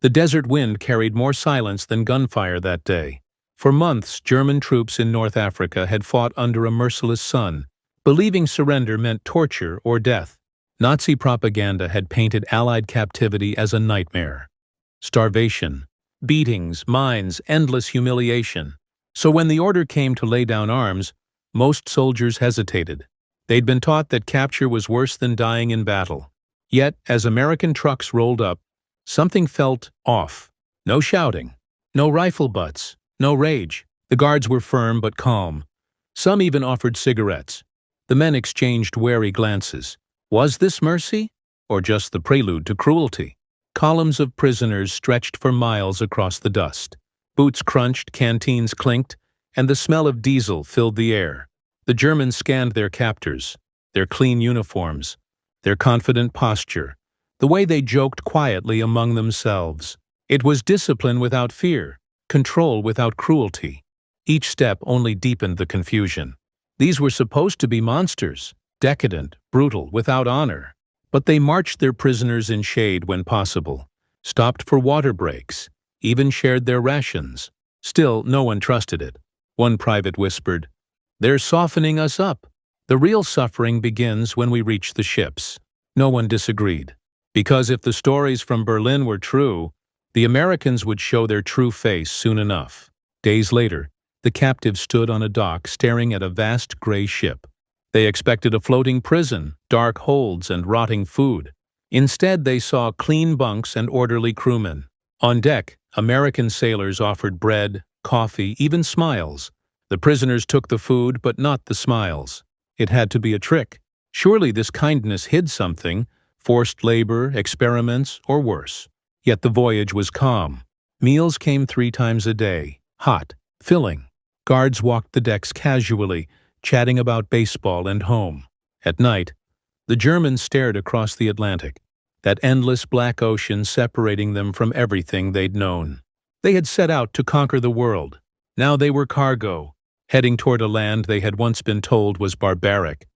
The desert wind carried more silence than gunfire that day. For months, German troops in North Africa had fought under a merciless sun, believing surrender meant torture or death. Nazi propaganda had painted Allied captivity as a nightmare. Starvation, beatings, mines, endless humiliation. So when the order came to lay down arms, most soldiers hesitated. They'd been taught that capture was worse than dying in battle. Yet, as American trucks rolled up, something felt off. No shouting, no rifle butts, no rage. The guards were firm but calm. Some even offered cigarettes. The men exchanged wary glances. Was this mercy, or just the prelude to cruelty? Columns of prisoners stretched for miles across the dust. Boots crunched, canteens clinked, and the smell of diesel filled the air. The Germans scanned their captors, their clean uniforms, their confident posture, the way they joked quietly among themselves. It was discipline without fear, control without cruelty. Each step only deepened the confusion. These were supposed to be monsters, decadent, brutal, without honor. But they marched their prisoners in shade when possible, stopped for water breaks, even shared their rations. Still, no one trusted it. One private whispered, "They're softening us up. The real suffering begins when we reach the ships." No one disagreed. Because if the stories from Berlin were true, the Americans would show their true face soon enough. Days later, the captives stood on a dock staring at a vast gray ship. They expected a floating prison, dark holds, and rotting food. Instead, they saw clean bunks and orderly crewmen. On deck, American sailors offered bread, coffee, even smiles. The prisoners took the food, but not the smiles. It had to be a trick. Surely this kindness hid something, forced labor, experiments, or worse. Yet the voyage was calm. Meals came 3 times a day, hot, filling. Guards walked the decks casually, chatting about baseball and home. At night, the Germans stared across the Atlantic, that endless black ocean separating them from everything they'd known. They had set out to conquer the world. Now they were cargo, heading toward a land they had once been told was barbaric.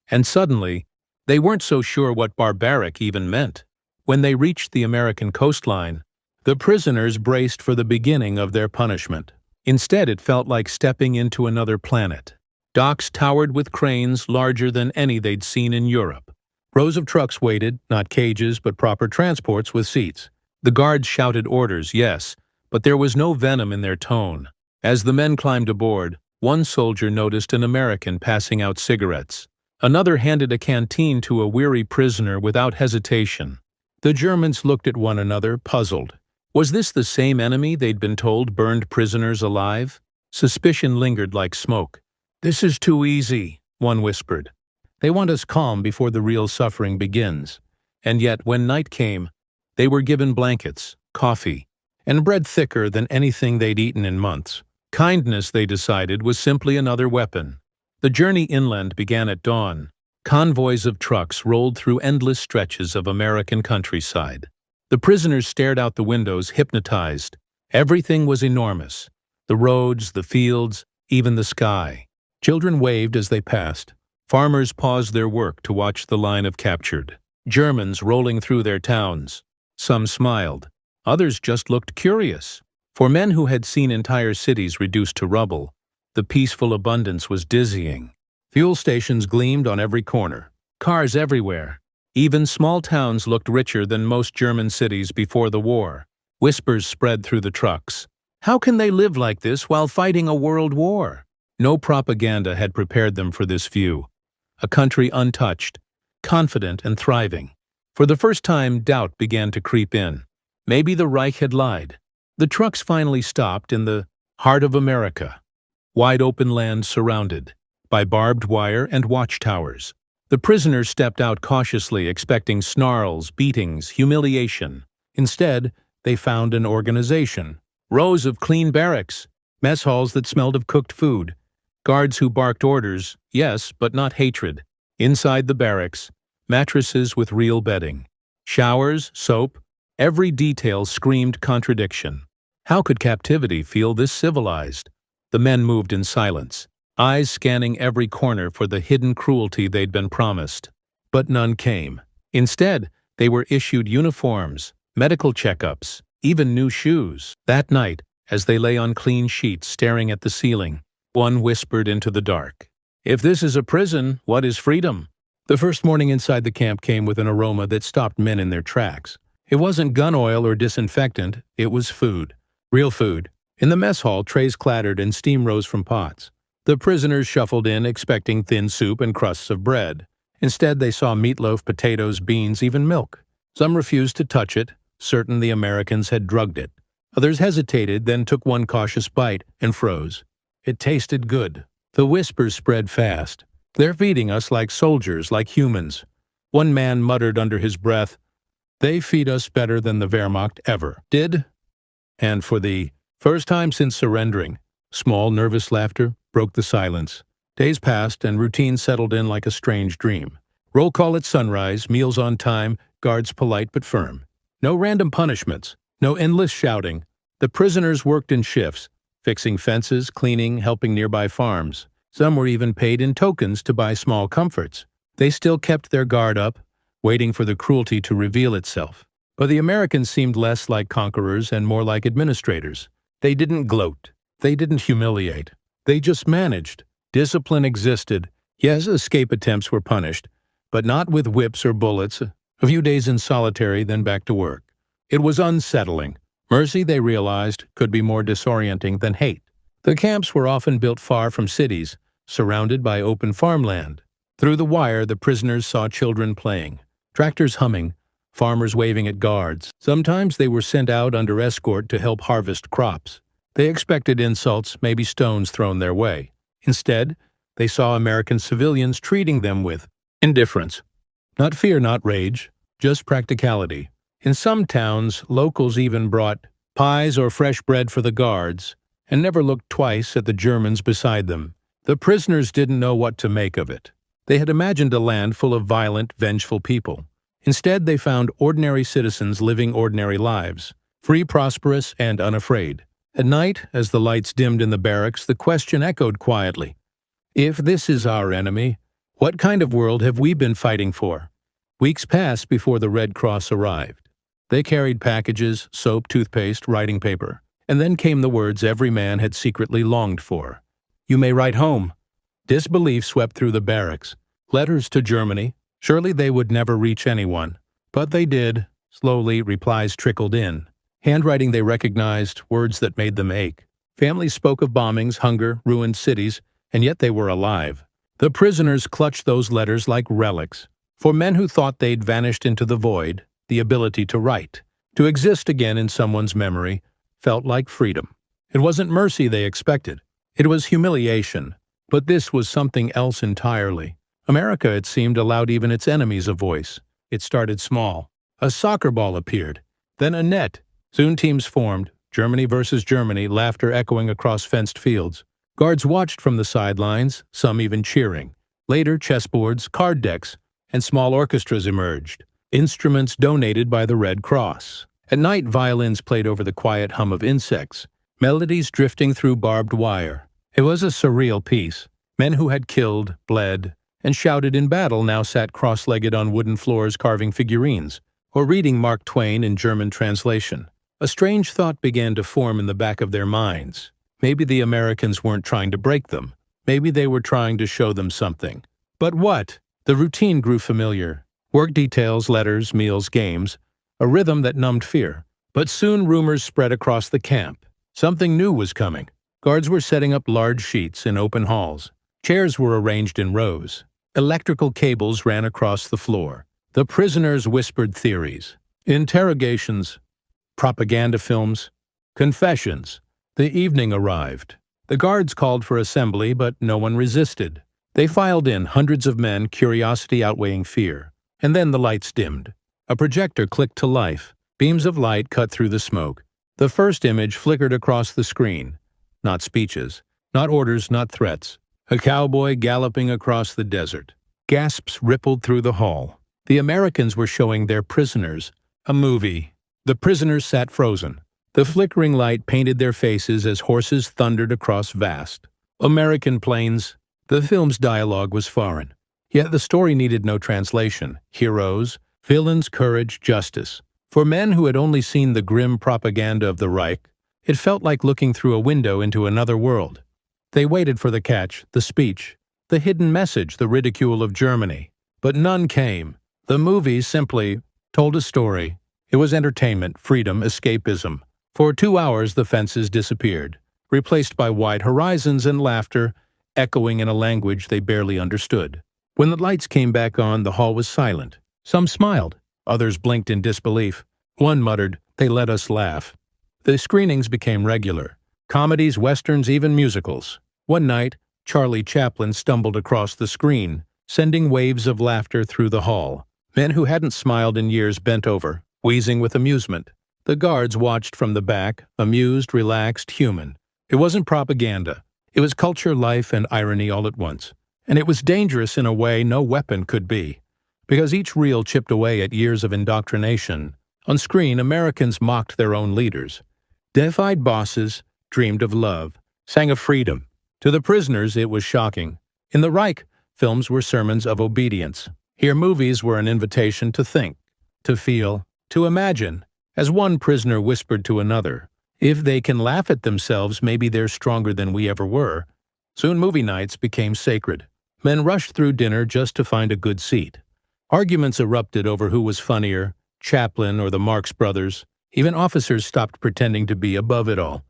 And suddenly, they weren't so sure what barbaric even meant. When they reached the American coastline, the prisoners braced for the beginning of their punishment. Instead, it felt like stepping into another planet. Docks towered with cranes larger than any they'd seen in Europe. Rows of trucks waited, not cages but proper transports with seats. The guards shouted orders, yes, but there was no venom in their tone. As the men climbed aboard, one soldier noticed an American passing out cigarettes. Another handed a canteen to a weary prisoner without hesitation. The Germans looked at one another, puzzled. Was this the same enemy they'd been told burned prisoners alive? Suspicion lingered like smoke. "This is too easy," one whispered. "They want us calm before the real suffering begins." And yet, when night came, they were given blankets, coffee, and bread thicker than anything they'd eaten in months. Kindness, they decided, was simply another weapon. The journey inland began at dawn. Convoys of trucks rolled through endless stretches of American countryside. The prisoners stared out the windows, hypnotized. Everything was enormous. The roads, the fields, even the sky. Children waved as they passed. Farmers paused their work to watch the line of captured Germans rolling through their towns. Some smiled. Others just looked curious. For men who had seen entire cities reduced to rubble, the peaceful abundance was dizzying. Fuel stations gleamed on every corner. Cars everywhere. Even small towns looked richer than most German cities before the war. Whispers spread through the trucks. How can they live like this while fighting a world war? No propaganda had prepared them for this view. A country untouched, confident and thriving. For the first time, doubt began to creep in. Maybe the Reich had lied. The trucks finally stopped in the heart of America. Wide open land surrounded by barbed wire and watchtowers. The prisoners stepped out cautiously, expecting snarls, beatings, humiliation. Instead, they found an organization. Rows of clean barracks, mess halls that smelled of cooked food, guards who barked orders, yes, but not hatred. Inside the barracks, mattresses with real bedding. Showers, soap, every detail screamed contradiction. How could captivity feel this civilized? The men moved in silence, eyes scanning every corner for the hidden cruelty they'd been promised. But none came. Instead, they were issued uniforms, medical checkups, even new shoes. That night, as they lay on clean sheets staring at the ceiling, one whispered into the dark, "If this is a prison, what is freedom?" The first morning inside the camp came with an aroma that stopped men in their tracks. It wasn't gun oil or disinfectant, it was food. Real food. In the mess hall, trays clattered and steam rose from pots. The prisoners shuffled in, expecting thin soup and crusts of bread. Instead, they saw meatloaf, potatoes, beans, even milk. Some refused to touch it, certain the Americans had drugged it. Others hesitated, then took one cautious bite and froze. It tasted good. The whispers spread fast. "They're feeding us like soldiers, like humans." One man muttered under his breath, "They feed us better than the Wehrmacht ever did." And for the first time since surrendering, small, nervous laughter broke the silence. Days passed and routine settled in like a strange dream. Roll call at sunrise, meals on time, guards polite but firm. No random punishments, no endless shouting. The prisoners worked in shifts, fixing fences, cleaning, helping nearby farms. Some were even paid in tokens to buy small comforts. They still kept their guard up, waiting for the cruelty to reveal itself. But the Americans seemed less like conquerors and more like administrators. They didn't gloat. They didn't humiliate. They just managed. Discipline existed. Yes, escape attempts were punished, but not with whips or bullets. A few days in solitary, then back to work. It was unsettling. Mercy, they realized, could be more disorienting than hate. The camps were often built far from cities, surrounded by open farmland. Through the wire, the prisoners saw children playing, tractors humming, farmers waving at guards. Sometimes they were sent out under escort to help harvest crops. They expected insults, maybe stones thrown their way. Instead, they saw American civilians treating them with indifference. Not fear, not rage, just practicality. In some towns, locals even brought pies or fresh bread for the guards and never looked twice at the Germans beside them. The prisoners didn't know what to make of it. They had imagined a land full of violent, vengeful people. Instead, they found ordinary citizens living ordinary lives, free, prosperous, and unafraid. At night, as the lights dimmed in the barracks, the question echoed quietly. If this is our enemy, what kind of world have we been fighting for? Weeks passed before the Red Cross arrived. They carried packages, soap, toothpaste, writing paper. And then came the words every man had secretly longed for. "You may write home." Disbelief swept through the barracks. Letters to Germany. Surely they would never reach anyone. But they did. Slowly, replies trickled in. Handwriting they recognized, words that made them ache. Families spoke of bombings, hunger, ruined cities, and yet they were alive. The prisoners clutched those letters like relics. For men who thought they'd vanished into the void, the ability to write, to exist again in someone's memory, felt like freedom. It wasn't mercy they expected. It was humiliation. But this was something else entirely. America, it seemed, allowed even its enemies a voice. It started small. A soccer ball appeared, then a net. Soon teams formed, Germany versus Germany, laughter echoing across fenced fields. Guards watched from the sidelines, some even cheering. Later, chessboards, card decks, and small orchestras emerged, instruments donated by the Red Cross. At night, violins played over the quiet hum of insects, melodies drifting through barbed wire. It was a surreal piece. Men who had killed, bled, and shouted in battle now sat cross-legged on wooden floors carving figurines, or reading Mark Twain in German translation. A strange thought began to form in the back of their minds. Maybe the Americans weren't trying to break them. Maybe they were trying to show them something. But what? The routine grew familiar. Work details, letters, meals, games. A rhythm that numbed fear. But soon rumors spread across the camp. Something new was coming. Guards were setting up large sheets in open halls. Chairs were arranged in rows. Electrical cables ran across the floor. The prisoners whispered theories. Interrogations. Propaganda films. Confessions. The evening arrived. The guards called for assembly, but no one resisted. They filed in, hundreds of men, curiosity outweighing fear. And then the lights dimmed. A projector clicked to life. Beams of light cut through the smoke. The first image flickered across the screen. Not speeches, not orders, not threats. A cowboy galloping across the desert. Gasps rippled through the hall. The Americans were showing their prisoners a movie. The prisoners sat frozen. The flickering light painted their faces as horses thundered across vast American plains. The film's dialogue was foreign. Yet the story needed no translation. Heroes, villains, courage, justice. For men who had only seen the grim propaganda of the Reich, it felt like looking through a window into another world. They waited for the catch, the speech, the hidden message, the ridicule of Germany. But none came. The movies simply told a story. It was entertainment, freedom, escapism. For 2 hours the fences disappeared, replaced by wide horizons and laughter, echoing in a language they barely understood. When the lights came back on, the hall was silent. Some smiled, others blinked in disbelief. One muttered, "They let us laugh." The screenings became regular. Comedies, westerns, even musicals. One night, Charlie Chaplin stumbled across the screen, sending waves of laughter through the hall. Men who hadn't smiled in years bent over, wheezing with amusement. The guards watched from the back, amused, relaxed, human. It wasn't propaganda. It was culture, life, and irony all at once. And it was dangerous in a way no weapon could be, because each reel chipped away at years of indoctrination. On screen, Americans mocked their own leaders, defied bosses, dreamed of love, sang of freedom. To the prisoners, it was shocking. In the Reich, films were sermons of obedience. Here, movies were an invitation to think, to feel, to imagine. As one prisoner whispered to another, "If they can laugh at themselves, maybe they're stronger than we ever were." Soon movie nights became sacred. Men rushed through dinner just to find a good seat. Arguments erupted over who was funnier, Chaplin or the Marx Brothers. Even officers stopped pretending to be above it all.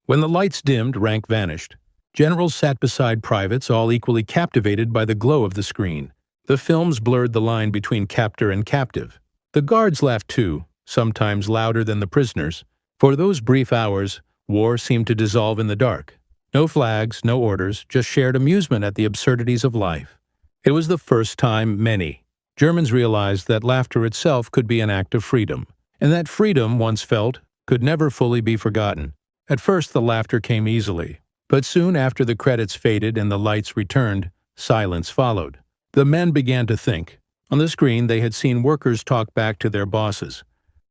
When the lights dimmed, rank vanished. Generals sat beside privates, all equally captivated by the glow of the screen. The films blurred the line between captor and captive. The guards laughed too, sometimes louder than the prisoners. For those brief hours, war seemed to dissolve in the dark. No flags, no orders, just shared amusement at the absurdities of life. It was the first time many Germans realized that laughter itself could be an act of freedom, and that freedom, once felt, could never fully be forgotten. At first the laughter came easily, but soon after the credits faded and the lights returned, silence followed. The men began to think. On the screen they had seen workers talk back to their bosses.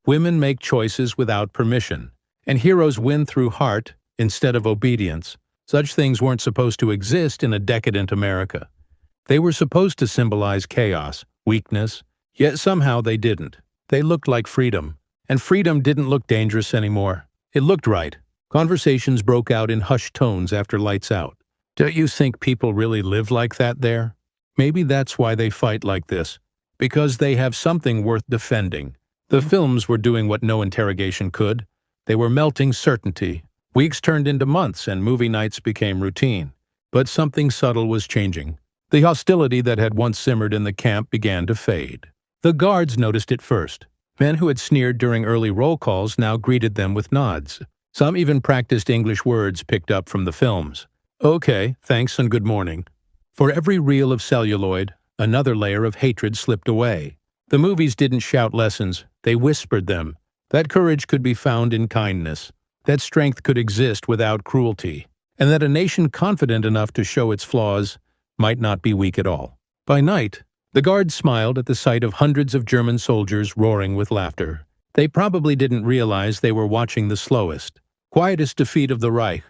Women make choices without permission, and heroes win through heart instead of obedience. Such things weren't supposed to exist in a decadent America. They were supposed to symbolize chaos, weakness, yet somehow they didn't. They looked like freedom, and freedom didn't look dangerous anymore. It looked right. Conversations broke out in hushed tones after lights out. Don't you think people really live like that there? Maybe that's why they fight like this, because they have something worth defending. The films were doing what no interrogation could. They were melting certainty. Weeks turned into months and movie nights became routine. But something subtle was changing. The hostility that had once simmered in the camp began to fade. The guards noticed it first. Men who had sneered during early roll calls now greeted them with nods. Some even practiced English words picked up from the films. "Okay, thanks and good morning." For every reel of celluloid, another layer of hatred slipped away. The movies didn't shout lessons, they whispered them. That courage could be found in kindness, that strength could exist without cruelty, and that a nation confident enough to show its flaws might not be weak at all. By night, the guards smiled at the sight of hundreds of German soldiers roaring with laughter. They probably didn't realize they were watching the slowest, quietest defeat of the Reich,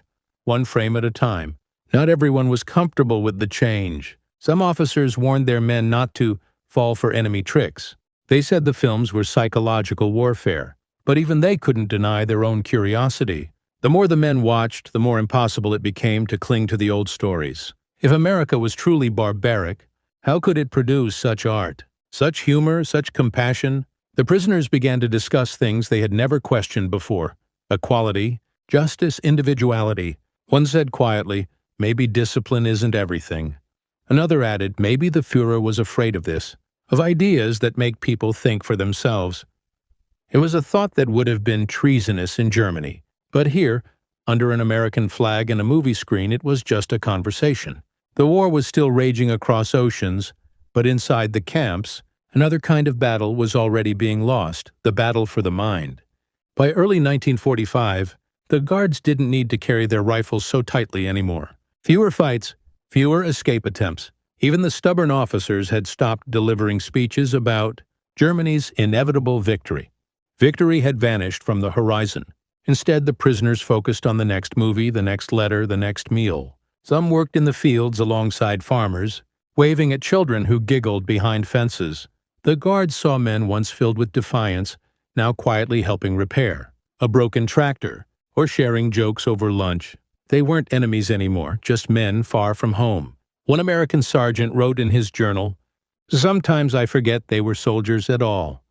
one frame at a time. Not everyone was comfortable with the change. Some officers warned their men not to fall for enemy tricks. They said the films were psychological warfare, but even they couldn't deny their own curiosity. The more the men watched, the more impossible it became to cling to the old stories. If America was truly barbaric, how could it produce such art, such humor, such compassion? The prisoners began to discuss things they had never questioned before: equality, justice, individuality. One said quietly, "Maybe discipline isn't everything." Another added, "Maybe the Führer was afraid of this, of ideas that make people think for themselves." It was a thought that would have been treasonous in Germany, but here, under an American flag and a movie screen, it was just a conversation. The war was still raging across oceans, but inside the camps, another kind of battle was already being lost, the battle for the mind. By early 1945, the guards didn't need to carry their rifles so tightly anymore. Fewer fights, fewer escape attempts. Even the stubborn officers had stopped delivering speeches about Germany's inevitable victory. Victory had vanished from the horizon. Instead, the prisoners focused on the next movie, the next letter, the next meal. Some worked in the fields alongside farmers, waving at children who giggled behind fences. The guards saw men once filled with defiance, now quietly helping repair a broken tractor or sharing jokes over lunch. They weren't enemies anymore, just men far from home. One American sergeant wrote in his journal, "Sometimes I forget they were soldiers at all."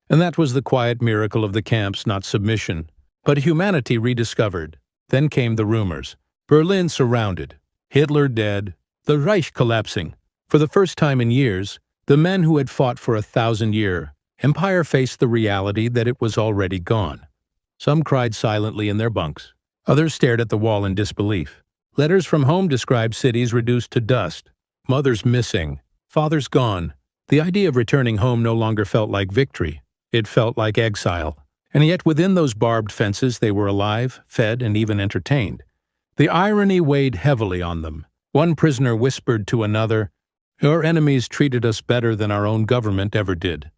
And that was the quiet miracle of the camps, not submission, but humanity rediscovered. Then came the rumors. Berlin surrounded, Hitler dead, the Reich collapsing. For the first time in years, the men who had fought for 1,000-year empire faced the reality that it was already gone. Some cried silently in their bunks. Others stared at the wall in disbelief. Letters from home described cities reduced to dust, mothers missing, fathers gone. The idea of returning home no longer felt like victory. It felt like exile. And yet within those barbed fences they were alive, fed, and even entertained. The irony weighed heavily on them. One prisoner whispered to another, "Your enemies treated us better than our own government ever did."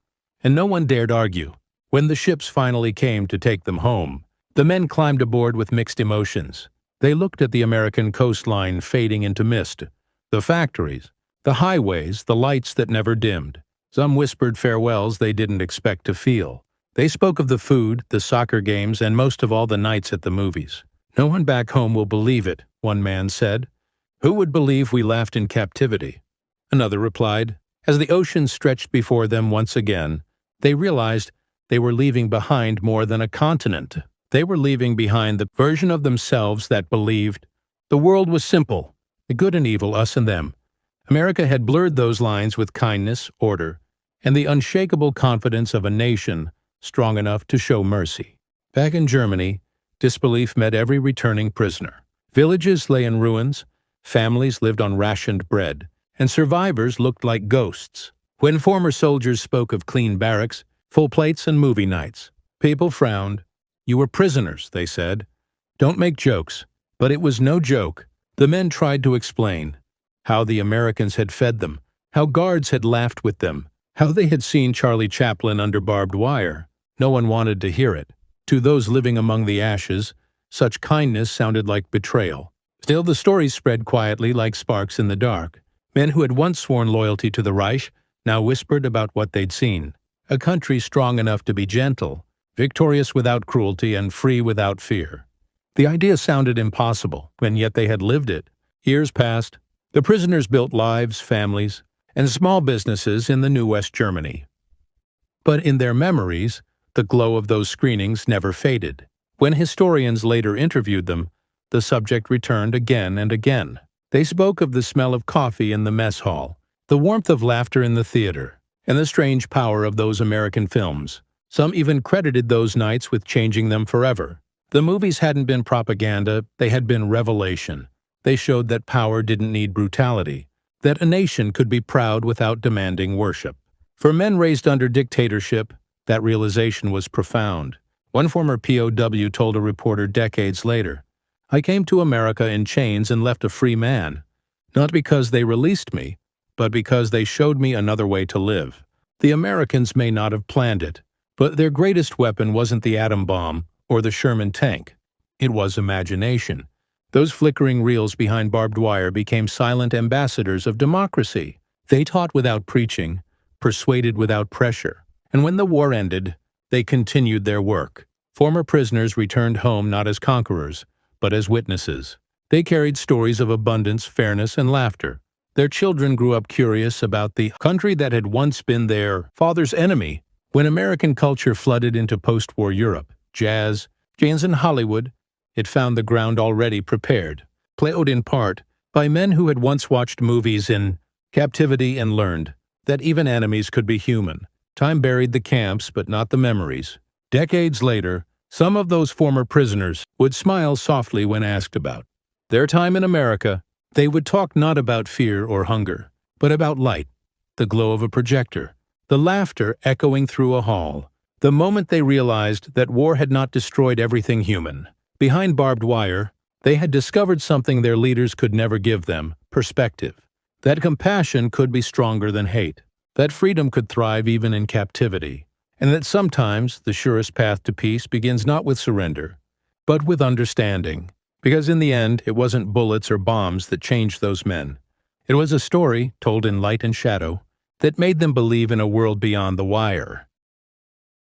And no one dared argue. When the ships finally came to take them home, the men climbed aboard with mixed emotions. They looked at the American coastline fading into mist, the factories, the highways, the lights that never dimmed. Some whispered farewells they didn't expect to feel. They spoke of the food, the soccer games, and most of all the nights at the movies. "No one back home will believe it," one man said. "Who would believe we laughed in captivity?" Another replied. As the ocean stretched before them once again, they realized they were leaving behind more than a continent. They were leaving behind the version of themselves that believed the world was simple, the good and evil, us and them. America had blurred those lines with kindness, order, and the unshakable confidence of a nation strong enough to show mercy. Back in Germany, disbelief met every returning prisoner. Villages lay in ruins, families lived on rationed bread, and survivors looked like ghosts. When former soldiers spoke of clean barracks, full plates, and movie nights, people frowned. "You were prisoners," they said. "Don't make jokes." But it was no joke. The men tried to explain how the Americans had fed them, how guards had laughed with them, how they had seen Charlie Chaplin under barbed wire. No one wanted to hear it. To those living among the ashes, such kindness sounded like betrayal. Still, the stories spread quietly like sparks in the dark. Men who had once sworn loyalty to the Reich now whispered about what they'd seen. A country strong enough to be gentle, victorious without cruelty, and free without fear. The idea sounded impossible, and yet they had lived it. Years passed. The prisoners built lives, families, and small businesses in the new West Germany. But in their memories, the glow of those screenings never faded. When historians later interviewed them, the subject returned again and again. They spoke of the smell of coffee in the mess hall, the warmth of laughter in the theater, and the strange power of those American films. Some even credited those nights with changing them forever. The movies hadn't been propaganda, they had been revelation. They showed that power didn't need brutality, that a nation could be proud without demanding worship. For men raised under dictatorship, that realization was profound. One former POW told a reporter decades later, "I came to America in chains and left a free man, not because they released me, but because they showed me another way to live." The Americans may not have planned it, but their greatest weapon wasn't the atom bomb or the Sherman tank. It was imagination. Those flickering reels behind barbed wire became silent ambassadors of democracy. They taught without preaching, persuaded without pressure. And when the war ended, they continued their work. Former prisoners returned home not as conquerors, but as witnesses. They carried stories of abundance, fairness, and laughter. Their children grew up curious about the country that had once been their father's enemy. When American culture flooded into post-war Europe, jazz, and Hollywood, it found the ground already prepared, plowed in part by men who had once watched movies in captivity and learned that even enemies could be human. Time buried the camps, but not the memories. Decades later, some of those former prisoners would smile softly when asked about their time in America. They would talk not about fear or hunger, but about light, the glow of a projector, the laughter echoing through a hall, the moment they realized that war had not destroyed everything human. Behind barbed wire, they had discovered something their leaders could never give them: perspective. That compassion could be stronger than hate, that freedom could thrive even in captivity, and that sometimes the surest path to peace begins not with surrender, but with understanding. Because in the end, it wasn't bullets or bombs that changed those men. It was a story, told in light and shadow, that made them believe in a world beyond the wire.